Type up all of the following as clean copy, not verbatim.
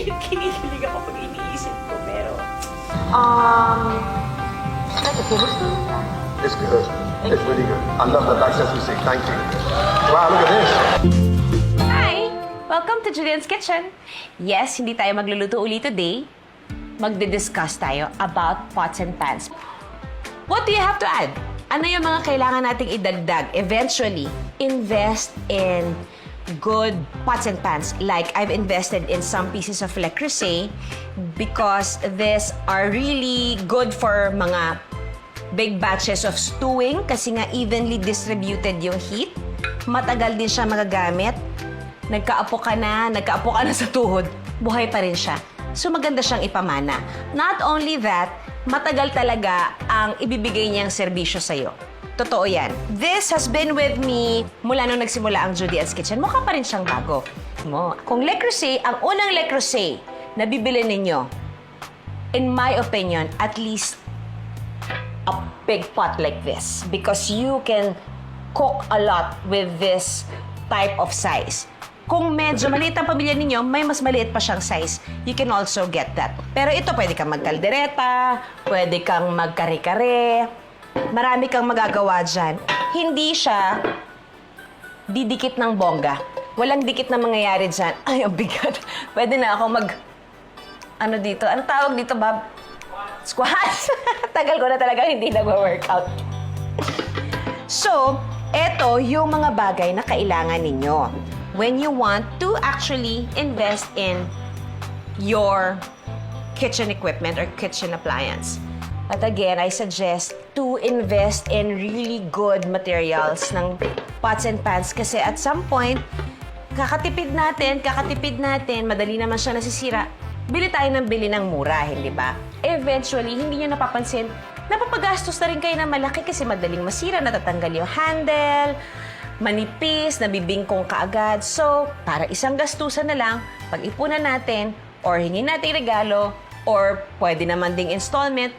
Kinikilig ako pag iniisip ko, pero... It's good. It's really good. I love the Diced Sesame Seed. Thank you. Wow, look at this. Hi! Welcome to Julian's Kitchen. Yes, hindi tayo magluluto uli today. Magdi-discuss tayo about pots and pans. What do you have to add? Ano yung mga kailangan nating idagdag? Eventually, invest in good pots and pans. Like, I've invested in some pieces of Le Creuset because these are really good for mga big batches of stewing kasi nga evenly distributed yung heat. Matagal din siya magagamit. Nagkaapo ka na sa tuhod, buhay pa rin siya. So maganda siyang ipamana. Not only that, matagal talaga ang ibibigay niyang serbisyo sa'yo. Totoo yan. This has been with me mula nung nagsimula ang Julian's Kitchen. Mukha pa rin siyang bago. Kung Le Creuset, ang unang Le Creuset na bibili ninyo, in my opinion, at least a big pot like this. Because you can cook a lot with this type of size. Kung medyo maliit ang pamilya ninyo, may mas maliit pa siyang size. You can also get that. Pero ito, pwede kang magkaldereta, pwede kang magkare-kare, marami kang magagawa dyan. Hindi siya didikit ng bongga. Walang dikit na mangyayari dyan. Ay, ang bigat. Pwede na ako ano dito? Ano tawag dito, Bob? Squats. Tagal ko na talaga hindi nag-workout. So, eto yung mga bagay na kailangan ninyo when you want to actually invest in your kitchen equipment or kitchen appliance. At again, I suggest to invest in really good materials ng pots and pans kasi at some point, kakatipid natin, madali naman siya nasisira. Bili tayo ng bili ng mura, hindi ba? Eventually, hindi nyo napapansin, napapagastos na rin kayo ng malaki kasi madaling masira, natatanggal yung handle, manipis, nabibingkong kaagad. So, para isang gastusan na lang, pag-ipunan natin, or hingin natin regalo, or pwede naman ding installment,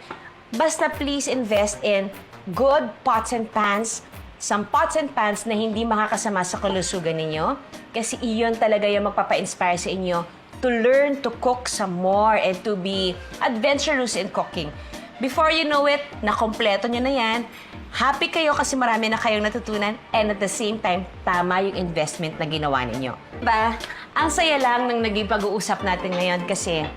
basta please invest in good pots and pans, some pots and pans na hindi makakasama sa kalusugan ninyo, kasi iyon talaga yung magpapa-inspire sa inyo to learn to cook some more and to be adventurous in cooking. Before you know it, nakompleto nyo na yan. Happy kayo kasi marami na kayong natutunan and at the same time, tama yung investment na ginawa ninyo. Diba? Ang saya lang ng naging pag-uusap natin ngayon kasi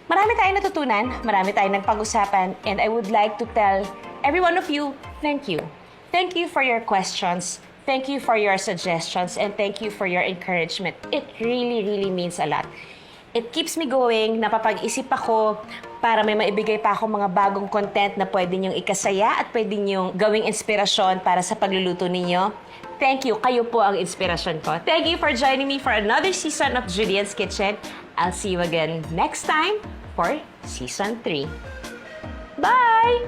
marami tayong natutunan, marami tayong nagpag-usapan, and I would like to tell every one of you, thank you. Thank you for your questions. Thank you for your suggestions and thank you for your encouragement. It really, really means a lot. It keeps me going, napapag-isip ako para may maibigay pa ako mga bagong content na pwede niyong ikasaya at pwede niyong gawing inspirasyon para sa pagluluto ninyo. Thank you. Kayo po ang inspirasyon ko. Thank you for joining me for another season of Julian's Kitchen. I'll see you again next time for Season 3. Bye!